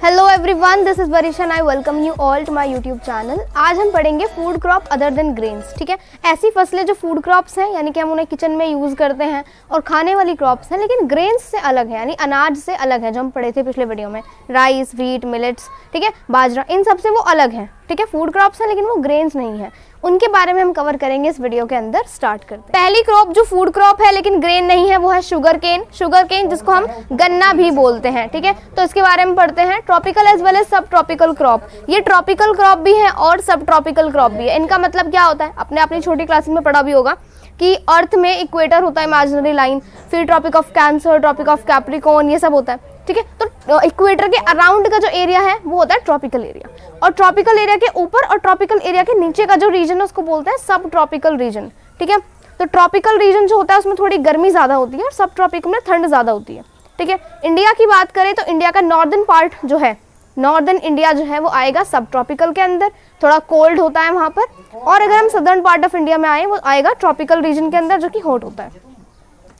Hello everyone, this is Varisha and I welcome you all to my YouTube channel. आज हम पढ़ेंगे food crop other than grains. ठीक है, ऐसी फसलें जो फूड क्रॉप्स हैं, यानी कि हम उन्हें किचन में यूज़ करते हैं और खाने वाली क्रॉप्स हैं, लेकिन ग्रेन्स से अलग है, यानी अनाज से अलग है, जो हम पढ़े थे पिछले वीडियो में। राइस, व्हीट, मिलेट्स, ठीक है, बाजरा, इन सब से वो अलग है। ठीक है, फूड क्रॉप्स हैं लेकिन वो ग्रेन्स नहीं है। उनके बारे में हम कवर करेंगे इस वीडियो के अंदर। स्टार्ट करते हैं। पहली क्रॉप जो फूड क्रॉप है लेकिन ग्रेन नहीं है, वो है शुगर केन। शुगर केन जिसको हम गन्ना भी बोलते हैं। ठीक है, तो इसके बारे में पढ़ते हैं। ट्रॉपिकल एज वेल एज सब ट्रॉपिकल क्रॉप। ये ट्रॉपिकल क्रॉप भी है और सब ट्रॉपिकल क्रॉप भी है। इनका मतलब क्या होता है, आपने अपनी छोटी क्लासेस में पढ़ा भी होगा कि अर्थ में इक्वेटर होता है, इमेजिनरी लाइन, फिर tropic of cancer, tropic of capricorn, ये सब होता है। ठीक है, तो इक्वेटर के अराउंड का जो एरिया है वो होता है ट्रॉपिकल एरिया, और ट्रॉपिकल एरिया के ऊपर और ट्रॉपिकल एरिया के नीचे का जो रीजन है उसको बोलते हैं सब ट्रॉपिकल रीजन। ठीक है, तो ट्रॉपिकल रीजन जो होता है उसमें थोड़ी गर्मी ज़्यादा होती है और सब ट्रॉपिकल में ठंड ज़्यादा होती है। ठीक है, इंडिया की बात करें तो इंडिया का नॉर्दर्न पार्ट जो है, नॉर्दर्न इंडिया जो है वो आएगा सब ट्रॉपिकल के अंदर, थोड़ा कोल्ड होता है वहाँ पर। और अगर हम सदर्न पार्ट ऑफ इंडिया में आए वो आएगा ट्रॉपिकल रीजन के अंदर, जो कि हॉट होता है।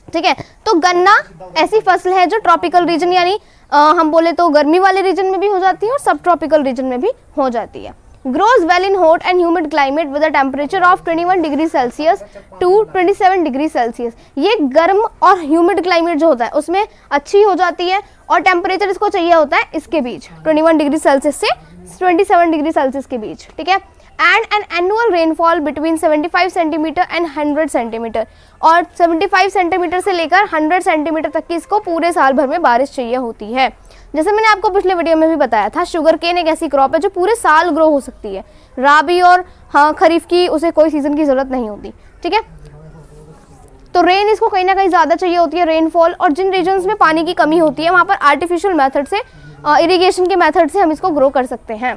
ठीक है, तो गन्ना ऐसी फसल है जो ट्रॉपिकल रीजन यानी हम बोले तो गर्मी वाले रीजन में भी हो जाती है और सब ट्रॉपिकल रीजन में भी हो जाती है। Grows well in hot and humid climate with a temperature of 21 degree Celsius to 27 degree Celsius. ये गर्म और ह्यूमिड क्लाइमेट जो होता है उसमें अच्छी हो जाती है, और टेम्परेचर इसको चाहिए होता है इसके बीच 21 डिग्री सेल्सियस से 27 डिग्री सेल्सियस के बीच। ठीक है, and an annual rainfall between 75 centimetre and 100 centimetre, और 75 सेंटीमीटर से लेकर 100 सेंटीमीटर तक की इसको पूरे साल भर में बारिश चाहिए होती है। जैसे मैंने आपको पिछले वीडियो में भी बताया था, शुगर केन एक ऐसी क्रॉप है जो पूरे साल ग्रो हो सकती है। राबी और खरीफ की उसे कोई सीजन की जरूरत नहीं होती। ठीक है, तो रेन इसको कहीं ना कहीं ज़्यादा चाहिए होती है, रेनफॉल, और जिन रीजन्स में पानी की कमी होती है वहाँ पर आर्टिफिशियल मेथड से, इरीगेशन के मेथड से हम इसको ग्रो कर सकते हैं।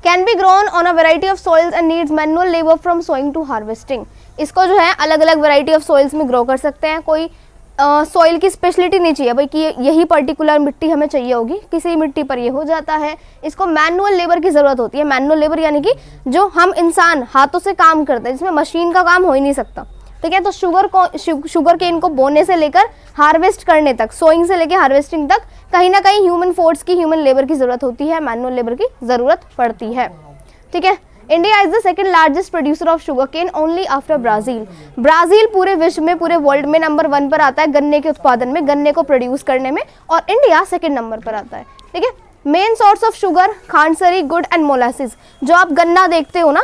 Can be grown on a variety of soils and needs manual labour from sowing to harvesting. इसको जो है अलग अलग वेराइटी ऑफ सॉइल्स में ग्रो कर सकते हैं। कोई सॉइल की स्पेशलिटी नहीं चाहिए भाई कि यही पर्टिकुलर मिट्टी हमें चाहिए होगी, किसी मिट्टी पर ये हो जाता है। इसको मैनुअल लेबर की ज़रूरत होती है। मैनुअल लेबर यानी कि जो हम इंसान हाथों से काम करते हैं, जिसमें मशीन का काम हो ही नहीं सकता। ठीक है, तो शुगर केन को बोने से लेकर हार्वेस्ट करने तक, सोइंग से लेकर हार्वेस्टिंग तक कहीं ना कहीं ह्यूमन फोर्स की, ह्यूमन लेबर की ज़रूरत होती है, मैनुअल लेबर की ज़रूरत पड़ती है। ठीक है, India is the second largest producer of sugar cane only after Brazil. Brazil पूरे विश्व में, पूरे वर्ल्ड में नंबर 1 पर आता है गन्ने के उत्पादन में, गन्ने को प्रोड्यूस करने में, और इंडिया सेकंड नंबर पर आता है। ठीक है, main source of sugar Khandsari, गुड़ एंड मोलासिस। जो आप गन्ना देखते हो ना,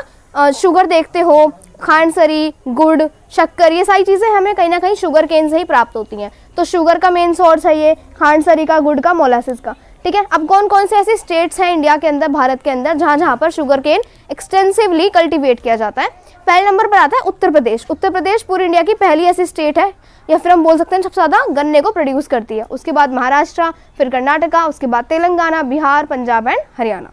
शुगर देखते हो, खांडसरी, गुड़, शक्कर, ये सारी चीज़ें हमें कहीं ना कहीं शुगर केन से ही प्राप्त होती हैं। तो शुगर का मेन सोर्स है ये, खांडसरी का, गुड़ का, मोलासिस का। ठीक है, अब कौन कौन से ऐसे स्टेट्स हैं इंडिया के अंदर, भारत के अंदर, जहाँ पर शुगर केन एक्सटेंसिवली कल्टीवेट किया जाता है। पहले नंबर पर आता है उत्तर प्रदेश। उत्तर प्रदेश पूरी इंडिया की पहली ऐसी स्टेट है, या फिर हम बोल सकते हैं सबसे ज़्यादा गन्ने को प्रोड्यूस करती है। उसके बाद महाराष्ट्र, फिर कर्नाटका, उसके बाद तेलंगाना, बिहार, पंजाब एंड हरियाणा।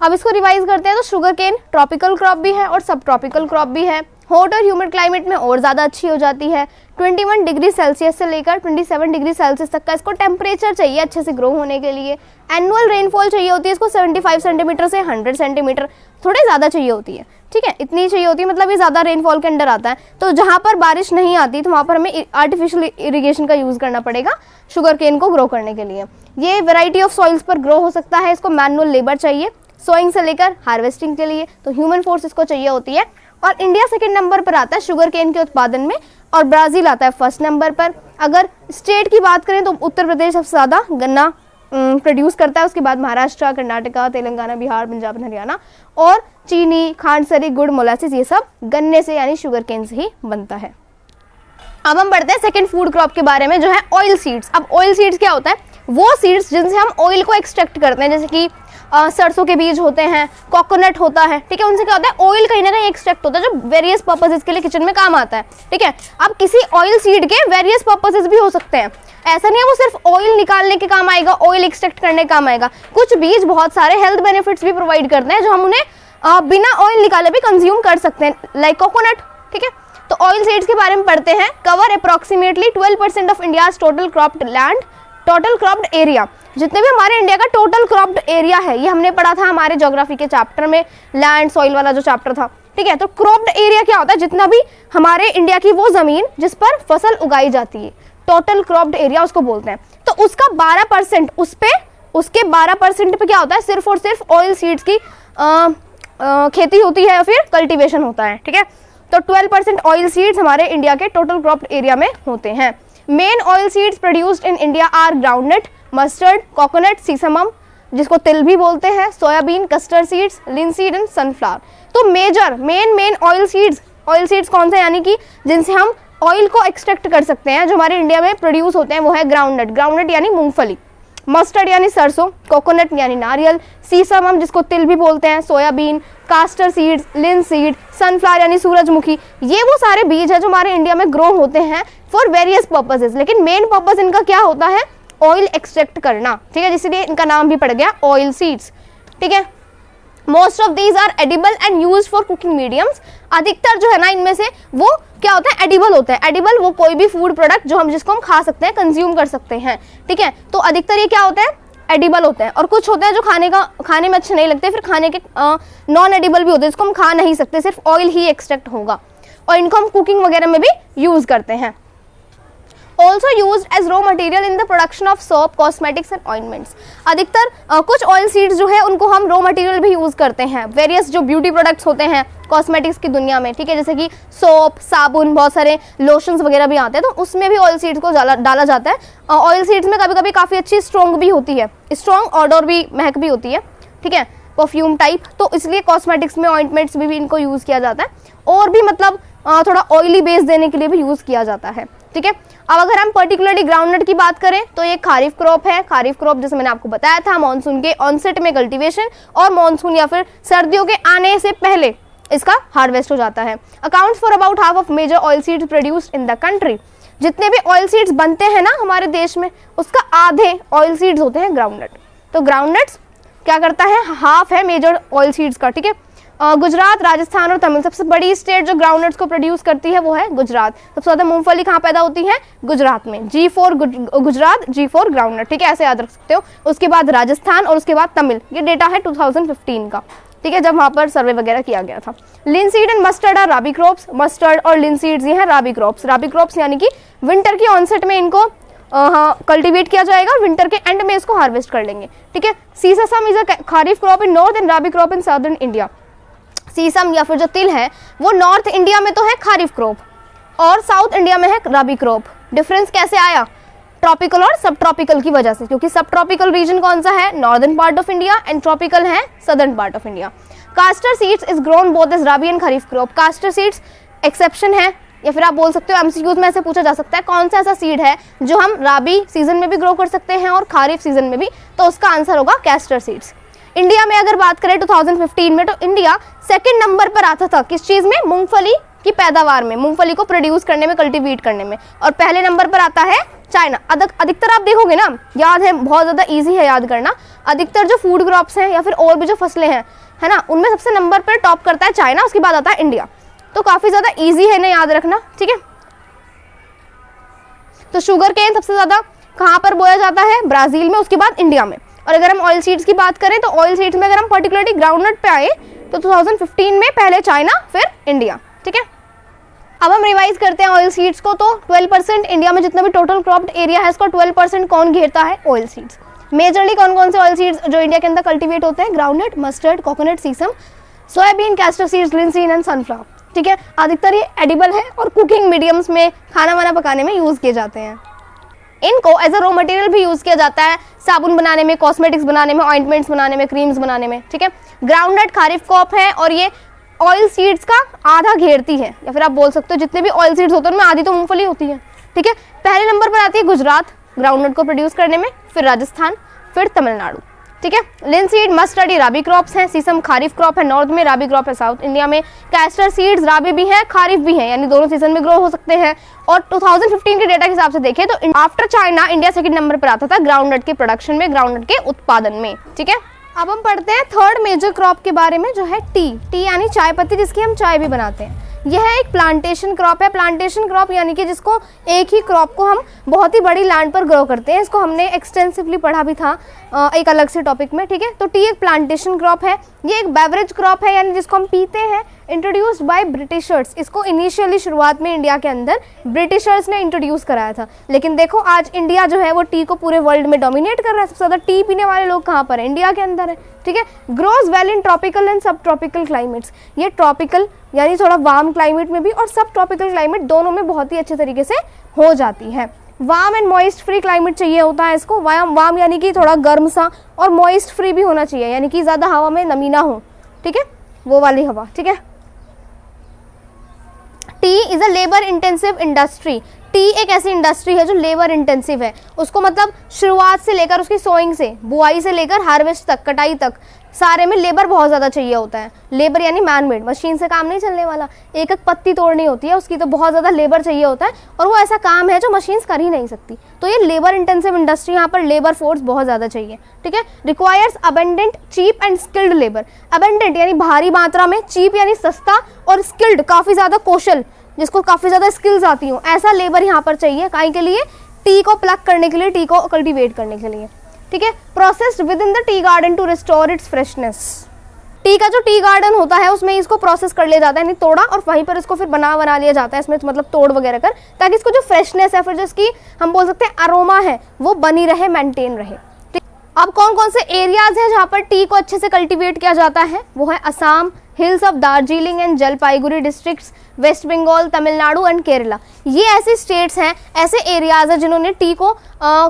अब इसको रिवाइज करते हैं। तो शुगर केन ट्रॉपिकल क्रॉप भी है और सब ट्रॉपिकल क्रॉप भी है। हॉट और ह्यूमिड क्लाइमेट में और ज़्यादा अच्छी हो जाती है। 21 डिग्री सेल्सियस से लेकर 27 डिग्री सेल्सियस तक का इसको टेम्परेचर चाहिए अच्छे से ग्रो होने के लिए। एनुअल रेनफॉल चाहिए होती है इसको 75 सेंटीमीटर से 100 सेंटीमीटर, थोड़े ज़्यादा चाहिए होती है। ठीक है, इतनी चाहिए होती है, मतलब ये ज़्यादा रेनफॉल के अंडर आता है। तो जहाँ पर बारिश नहीं आती तो वहाँ पर हमें आर्टिफिशियल इरीगेशन का यूज़ करना पड़ेगा शुगर केन को ग्रो करने के लिए। ये वेराइटी ऑफ सॉइल्स पर ग्रो हो सकता है। इसको मैनुअल लेबर चाहिए सोइंग से लेकर हार्वेस्टिंग के लिए, तो ह्यूमन फोर्स इसको चाहिए होती है। और इंडिया सेकंड नंबर पर आता है शुगर केन के उत्पादन में, और ब्राज़ील आता है फर्स्ट नंबर पर। अगर स्टेट की बात करें तो उत्तर प्रदेश सबसे ज़्यादा गन्ना प्रोड्यूस करता है। उसके बाद महाराष्ट्र, कर्नाटका, तेलंगाना, बिहार, पंजाब, हरियाणा, और चीनी, खांडसरी, गुड़, मोलासिस, ये सब गन्ने से यानी शुगर केन से ही बनता है। अब हम बढ़ते हैं सेकंड फूड क्रॉप के बारे में, जो है ऑयल सीड्स। अब ऑयल सीड्स क्या होता है, वो सीड्स जिनसे हम ऑयल को एक्सट्रैक्ट करते हैं, जैसे कि सरसों के बीज होते हैं, कोकोनट होता है। ठीक है, उनसे क्या होता है, ऑयल कहीं ना कहीं एक्सट्रैक्ट होता है, जो वेरियस पर्पसेस के लिए किचन में काम आता है। ठीक है, अब किसी ऑयल सीड के वेरियस पर्पसेस भी हो सकते हैं। ऐसा नहीं है वो सिर्फ ऑयल निकालने के काम आएगा, ऑयल एक्सट्रैक्ट करने के काम आएगा। कुछ बीज बहुत सारे हेल्थ बेनिफिट्स भी प्रोवाइड करते हैं, जो हम उन्हें बिना ऑयल निकाले भी कंज्यूम कर सकते हैं, लाइक कोकोनट। ठीक है, तो ऑयल सीड्स के बारे में पढ़ते हैं। Cover approximately 12% of India's total cropped land, total cropped area. जितने भी हमारे इंडिया का टोटल क्रॉप्ड एरिया है, ये हमने पढ़ा था हमारे ज्योग्राफी के चैप्टर में, लैंड सॉइल वाला जो चैप्टर था। ठीक है, तो क्रॉप्ड एरिया क्या होता है, जितना भी हमारे इंडिया की वो जमीन जिस पर फसल उगाई जाती है, टोटल क्रॉप्ड एरिया उसको बोलते हैं। तो उसका 12% उस पे उसके 12% पे क्या होता है, सिर्फ और सिर्फ ऑयल सीड्स की खेती होती है या फिर कल्टीवेशन होता है, ठीक है। तो 12% ऑयल सीड्स हमारे इंडिया के टोटल क्रॉप एरिया में होते हैं। Main oil seeds produced in India are groundnut, mustard, coconut, sesamum जिसको तिल भी बोलते हैं, soybean, custard seeds, linseed and sunflower. तो मेजर मेन ऑयल सीड्स कौन से, यानी कि जिनसे हम ऑयल को एक्सट्रैक्ट कर सकते हैं, जो हमारे इंडिया में प्रोड्यूस होते हैं, वो है ग्राउंडनट यानी मूंगफली, मस्टर्ड यानी सरसों, कोकोनट यानी नारियल, सीसम जिसको तिल भी बोलते हैं, soybean, castor seeds, linseed, sunflower यानी सूरजमुखी। ये वो सारे बीज है जो हमारे इंडिया में ग्रो होते हैं फॉर वेरियस पर्पसेस, लेकिन मेन पर्पस इनका क्या होता है, ऑयल एक्सट्रैक्ट करना, ठीक है, इसलिए इनका नाम भी पड़ गया ऑयल सीड्स, ठीक है। Most of these are edible and used for cooking mediums. अधिकतर जो है ना इनमें से वो क्या होता है, एडिबल होता है। एडिबल वो कोई भी फूड प्रोडक्ट जिसको हम खा सकते हैं, कंज्यूम कर सकते हैं, ठीक है। तो अधिकतर ये क्या होता है, एडिबल होते हैं, और कुछ होते हैं जो खाने में अच्छे नहीं लगते, फिर खाने के नॉन एडिबल भी होते हैं, जिसको हम खा नहीं सकते, सिर्फ ऑयल ही एक्सट्रैक्ट होगा, और इनको हम कुकिंग वगैरह में भी यूज करते हैं। Also used as raw material in the production of soap, cosmetics and ointments। अधिकतर कुछ ऑयल सीड्स जो है उनको हम रॉ मटेरियल भी यूज करते हैं वेरियस जो ब्यूटी प्रोडक्ट्स होते हैं कॉस्मेटिक्स की दुनिया में, ठीक है, जैसे कि सोप, साबुन, बहुत सारे लोशंस वगैरह भी आते हैं, तो उसमें भी ऑयल सीड्स को डाला जाता है। ऑयल सीड्स में कभी कभी काफ़ी अच्छी स्ट्रॉन्ग भी होती है, स्ट्रॉन्ग ऑडर भी, महक भी होती है, ठीक है, परफ्यूम टाइप, तो इसलिए कॉस्मेटिक्स में, ऑइंटमेंट्स में भी इनको यूज़ किया जाता है, और भी मतलब थोड़ा ऑयली बेस देने के लिए भी यूज़ किया जाता है, ठीक है। अब अगर हम पर्टिकुलरली ग्राउंडनट की बात करें तो ये खारिफ क्रॉप है। खारिफ क्रॉप जैसे मैंने आपको बताया था, मानसून के ऑनसेट में कल्टीवेशन और मानसून या फिर सर्दियों के आने से पहले इसका हार्वेस्ट हो जाता है। Accounts for about half of major oil seeds produced in the country. जितने भी ऑयल सीड्स बनते हैं ना हमारे देश में, उसका आधे ऑयल सीड्स होते हैं ग्राउंडनट। तो ग्राउंडनट्स क्या करता है, हाफ है मेजर ऑयल सीड्स का, ठीक है। गुजरात, राजस्थान और तमिल, सबसे बड़ी स्टेट जो ग्राउंडनट्स को प्रोड्यूस करती है वो है गुजरात। सबसे ज़्यादा मूंगफली कहाँ पैदा होती है, गुजरात में। G4 गुजरात, G4 ग्राउंडनट, ठीक है, ऐसे याद रख सकते हो। उसके बाद राजस्थान और उसके बाद तमिल। ये डेटा है 2015 का, ठीक है, जब वहाँ पर सर्वे वगैरह किया गया था। Linseed and mustard are rabi crops. Mustard और लिनसीड्स ये हैं राबी क्रॉप्स। राबी क्रॉप्स यानी कि विंटर की ऑनसेट में इनको कल्टीवेट किया जाएगा और विंटर के एंड में इसको हार्वेस्ट कर लेंगे, ठीक है। Sesame is a kharif crop in north and rabi crop in southern India. Sesame या फिर जो तिल है वो नॉर्थ इंडिया में तो है खारिफ क्रॉप और साउथ इंडिया में है राबी क्रॉप। डिफरेंस कैसे आया, ट्रॉपिकल और सब ट्रॉपिकल की वजह से, क्योंकि सब ट्रॉपिकल रीजन कौन सा है, northern part of India, and tropical है southern part of India. Castor seeds is grown both as rabi and kharif crop. Castor seeds exception है, या फिर आप बोल सकते हो एमसीक्यूज में ऐसे पूछा जा सकता है कौन सा ऐसा सीड है जो हम राबी सीजन में भी ग्रो कर सकते हैं और खारिफ सीजन में भी, तो उसका आंसर होगा कैस्टर सीड्स। इंडिया में अगर बात करें 2015 में, तो इंडिया सेकंड नंबर पर आता था किस चीज़ में, मूंगफली की पैदावार में, मूंगफली को प्रोड्यूस करने में, कल्टीवेट करने में, और पहले नंबर पर आता है चाइना। अधिकतर आप देखोगे ना, याद है, बहुत ज़्यादा इजी है याद करना, अधिकतर जो फूड क्रॉप्स हैं या फिर और भी जो फसलें हैं, है ना, उनमें सबसे नंबर पर टॉप करता है चाइना, उसके बाद आता है इंडिया। तो काफ़ी ज़्यादा ईजी है ना याद रखना, ठीक है। तो शुगर केन सबसे ज़्यादा कहाँ पर बोया जाता है, ब्राज़ील में, उसके बाद इंडिया में। और अगर हम ऑयल सीड्स की बात करें तो ऑयल सीड्स में अगर हम पर्टिकुलरली ग्राउंडनट पे आए तो 2015 में पहले चाइना फिर इंडिया, ठीक है। अब हम रिवाइज करते हैं ऑयल सीड्स को। तो 12% इंडिया में जितना भी टोटल क्रॉप्ड एरिया है इसका 12% कौन घेरता है, ऑयल सीड्स। मेजरली कौन कौन से ऑयल सीड्स जो इंडिया के अंदर कल्टीवेट होते हैं, groundnut, mustard, coconut, sesame, soybean, castor seeds, linseed and sunflower, ठीक है। अधिकतर ये एडिबल है और कुकिंग मीडियम्स में खाना वाना पकाने में यूज किए जाते हैं। इनको एज अ रॉ मटेरियल भी यूज किया जाता है, साबुन बनाने में, कॉस्मेटिक्स बनाने में, ऑइंटमेंट्स बनाने में, क्रीम्स बनाने में, ठीक है। ग्राउंडनट खारिफ क्रॉप है और ये ऑयल सीड्स का आधा घेरती है, या फिर आप बोल सकते हो जितने भी ऑयल सीड्स होते हैं उनमें आधी तो मूंगफली होती है, ठीक है। पहले नंबर पर आती है गुजरात ग्राउंडनट को प्रोड्यूस करने में, फिर राजस्थान, फिर तमिलनाडु, ठीक है। लिनसीड, मस्टर्ड ये राबी क्रॉप्स हैं। सीसम खारिफ क्रॉप है नॉर्थ में, राबी क्रॉप है साउथ इंडिया में। कैस्टर सीड्स राबी भी हैं, खारिफ भी हैं, यानी दोनों सीजन में ग्रो हो सकते हैं। और 2015 के डेटा के हिसाब से देखें तो after China India second number पर आता था ग्राउंडनट के प्रोडक्शन में, ग्राउंडनट के उत्पादन में, ठीक है। अब हम पढ़ते हैं थर्ड मेजर क्रॉप के बारे में जो है टी यानी चाय पत्ती, जिसकी हम चाय भी बनाते हैं। यह एक प्लांटेशन क्रॉप है। प्लांटेशन क्रॉप यानी कि जिसको एक ही क्रॉप को हम बहुत ही बड़ी लैंड पर ग्रो करते हैं। इसको हमने एक्सटेंसिवली पढ़ा भी था एक अलग से टॉपिक में, ठीक है। तो टी एक प्लांटेशन क्रॉप है। ये एक बेवरेज क्रॉप है, यानी जिसको हम पीते हैं। इंट्रोड्यूस्ड बाय ब्रिटिशर्स, इसको इनिशियली शुरुआत में इंडिया के अंदर ब्रिटिशर्स ने इंट्रोड्यूस कराया था। लेकिन देखो आज इंडिया जो है वो टी को पूरे वर्ल्ड में डोमिनेट कर रहा है। सबसे ज़्यादा टी पीने वाले लोग कहाँ पर है? इंडिया के अंदर है, ठीक है। Grows well in tropical and सब ट्रॉपिकल क्लाइमेट्स, ये ट्रॉपिकल यानी थोड़ा वार्म क्लाइमेट में भी और सब ट्रॉपिकल क्लाइमेट दोनों में बहुत ही अच्छे तरीके से हो जाती है। Warm and moist free climate चाहिए होता है इसको। वार्म यानी कि थोड़ा गर्म सा, और मॉइस्ट फ्री भी होना चाहिए, यानी कि ज़्यादा हवा में नमी ना हो, ठीक है, वो वाली हवा, ठीक है। T is a labour intensive industry. T एक ऐसी इंडस्ट्री है जो लेबर इंटेंसिव है। उसको मतलब शुरुआत से लेकर उसकी सोइंग से, बुआई से लेकर हार्वेस्ट तक, कटाई तक, सारे में लेबर बहुत ज़्यादा चाहिए होता है। लेबर यानी मैन मेड, मशीन से काम नहीं चलने वाला। एक एक पत्ती तोड़नी होती है उसकी, तो बहुत ज़्यादा लेबर चाहिए होता है, और वो ऐसा काम है जो मशीन्स कर ही नहीं सकती। तो ये लेबर इंटेंसिव इंडस्ट्री, यहाँ पर लेबर फोर्स बहुत ज़्यादा चाहिए, ठीक है। Requires abundant, cheap and skilled labour. Abundant यानी भारी मात्रा में, चीप यानी सस्ता, और स्किल्ड काफ़ी ज़्यादा कौशल, जिसको काफ़ी ज़्यादा स्किल्स आती हूँ, ऐसा लेबर यहाँ पर चाहिए। काहे के लिए? टी को प्लक करने के लिए, टी को कल्टीवेट करने के लिए, ठीक है। Processed within the tea garden to restore its freshness. Tea का जो टी गार्डन होता है उसमें इसको प्रोसेस कर लिया जाता है, यानी तोड़ा, और वहीं पर इसको फिर बना लिया जाता है इसमें, मतलब तोड़ वगैरह कर, ताकि इसको जो फ्रेशनेस है, फिर जो इसकी हम बोल सकते हैं अरोमा है, वो बनी रहे, मेंटेन रहे। अब कौन कौन से एरियाज हैं जहाँ पर टी को अच्छे से कल्टीवेट किया जाता है? वो है Assam, hills of Darjeeling and Jalpaiguri districts, west Bengal, Tamil Nadu and Kerala. ये ऐसे स्टेट्स हैं, ऐसे एरियाज हैं जिन्होंने टी को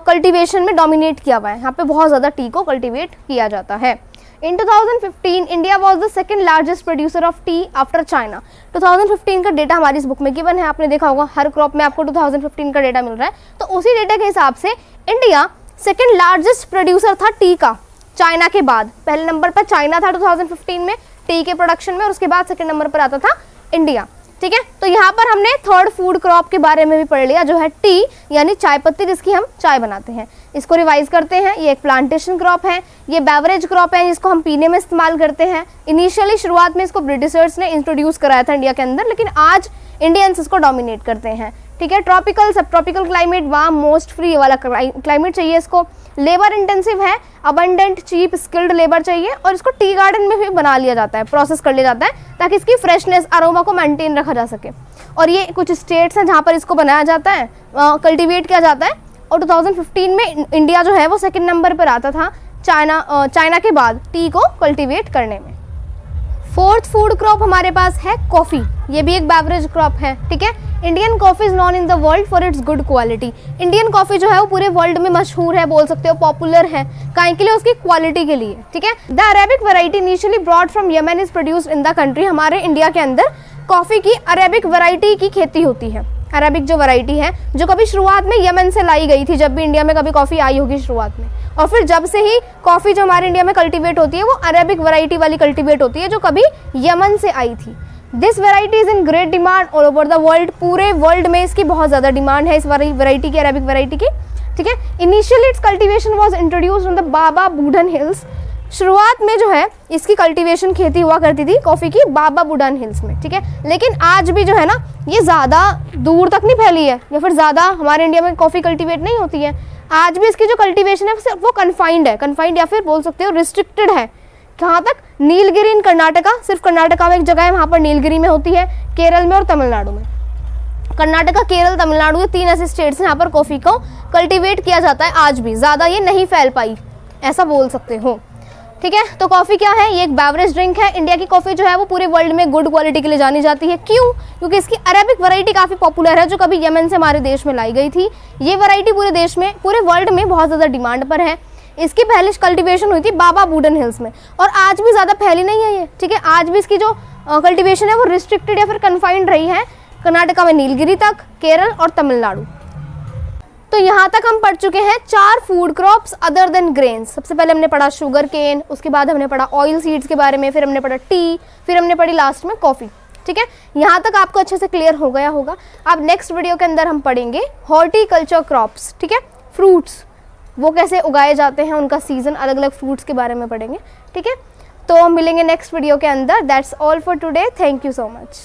कल्टीवेशन में डोमिनेट किया हुआ है। यहाँ पे बहुत ज़्यादा टी को कल्टीवेट किया जाता है। इन 2015 India was the second largest producer of T after China. 2015 का डेटा हमारी इस बुक में गिवन है, आपने देखा होगा हर क्रॉप में आपको 2015 का डेटा मिल रहा है। तो उसी डेटा के हिसाब से इंडिया सेकेंड लार्जेस्ट प्रोड्यूसर था टी का, चाइना के बाद। पहले नंबर पर चाइना था 2015 में टी के प्रोडक्शन में, और उसके बाद सेकेंड नंबर पर आता था इंडिया, ठीक है। तो यहाँ पर हमने थर्ड फूड क्रॉप के बारे में भी पढ़ लिया, जो है टी यानी चाय पत्ती, जिसकी हम चाय बनाते हैं। इसको रिवाइज करते हैं। ये एक प्लांटेशन क्रॉप है, ये बेवरेज क्रॉप है, जिसको हम पीने में इस्तेमाल करते हैं। इनिशियली शुरुआत में इसको ब्रिटिशर्स ने इंट्रोड्यूस कराया था इंडिया के अंदर, लेकिन आज इंडियंस इसको डोमिनेट करते हैं, ठीक है। ट्रॉपिकल, सब tropical climate, warm, most free वाला क्लाइमेट चाहिए इसको। लेबर इंटेंसिव है, अबंडेंट, चीप, स्किल्ड लेबर चाहिए, और इसको टी गार्डन में भी बना लिया जाता है, प्रोसेस कर लिया जाता है, ताकि इसकी फ्रेशनेस, अरोमा को मेंटेन रखा जा सके। और ये कुछ स्टेट्स हैं जहाँ पर इसको बनाया जाता है, कल्टीवेट किया जाता है। और 2015 में इंडिया जो है वो सेकंड नंबर पर आता था चाइना के बाद टी को कल्टीवेट करने में। फोर्थ फूड क्रॉप हमारे पास है कॉफ़ी। ये भी एक बेवरेज क्रॉप है, ठीक है। Indian coffee is non in the world for its good quality. Indian coffee जो है वो पूरे वर्ल्ड में मशहूर है, बोल सकते हो पॉपुलर है, काहे के लिए? उसकी क्वालिटी के लिए, ठीक है। The Arabic variety initially broad from Yemen is produced in the country. हमारे इंडिया के अंदर कॉफ़ी की अरेबिक वैरायटी की खेती होती है। अरेबिक जो वैरायटी है, जो कभी शुरुआत में यमन से लाई गई थी, जब भी इंडिया में कभी कॉफ़ी आई होगी शुरुआत में, और फिर जब से ही कॉफ़ी जो हमारे इंडिया में कल्टीवेट होती है वो अरेबिक वैरायटी वाली कल्टीवेट होती है, जो कभी यमन से आई थी। This variety is in great demand all over the world. पूरे वर्ल्ड में इसकी बहुत ज़्यादा डिमांड है, इस वैरायटी की, अरेबिक वैरायटी की, ठीक है। Initially its cultivation was introduced on the Baba Budan hills. शुरुआत में जो है इसकी कल्टीवेशन, खेती हुआ करती थी कॉफ़ी की बाबा बूडन हिल्स में, ठीक है। लेकिन आज भी जो है ना, ये ज़्यादा दूर तक नहीं फैली है, या फिर ज़्यादा हमारे इंडिया में कॉफ़ी कल्टीवेट नहीं होती है। आज भी इसकी जो कल्टीवेशन है वो कन्फाइंड है, कन्फाइंड या फिर बोल सकते हो रिस्ट्रिक्टेड है। कहाँ तक? नीलगिरी इन कर्नाटका, सिर्फ कर्नाटका में एक जगह है, वहाँ पर नीलगिरी में होती है, केरल में और तमिलनाडु में। कर्नाटका, केरल, तमिलनाडु, ये तीन ऐसे स्टेट्स हैं जहाँ पर कॉफ़ी को कल्टीवेट किया जाता है। आज भी ज़्यादा ये नहीं फैल पाई, ऐसा बोल सकते हो, ठीक है। तो कॉफ़ी क्या है? ये एक बेवरेज ड्रिंक है। इंडिया की कॉफ़ी जो है वो पूरे वर्ल्ड में गुड क्वालिटी के लिए जानी जाती है। क्यों? क्योंकि इसकी अरेबिक वैरायटी काफ़ी पॉपुलर है, जो कभी यमन से हमारे देश में लाई गई थी। ये वैरायटी पूरे देश में, पूरे वर्ल्ड में बहुत ज़्यादा डिमांड पर है। इसकी पहले कल्टीवेशन हुई थी बाबा बूडन हिल्स में, और आज भी ज़्यादा फैली नहीं है ये, ठीक है। आज भी इसकी जो कल्टीवेशन है वो रिस्ट्रिक्टेड या फिर कन्फाइंड रही है, कर्नाटका में नीलगिरी तक, केरल और तमिलनाडु। तो यहाँ तक हम पढ़ चुके हैं 4 food crops other than grains. सबसे पहले हमने पढ़ा शुगर केन, उसके बाद हमने पढ़ा ऑयल सीड्स के बारे में, फिर हमने पढ़ा टी, फिर हमने पढ़ी लास्ट में कॉफ़ी, ठीक है। यहाँ तक आपको अच्छे से क्लियर हो गया होगा। अब नेक्स्ट वीडियो के अंदर हम पढ़ेंगे हॉर्टिकल्चर क्रॉप्स, ठीक है। फ्रूट्स वो कैसे उगाए जाते हैं, उनका सीज़न, अलग अलग फ्रूट्स के बारे में पढ़ेंगे, ठीक है। तो मिलेंगे नेक्स्ट वीडियो के अंदर। That's all for today. Thank you so much.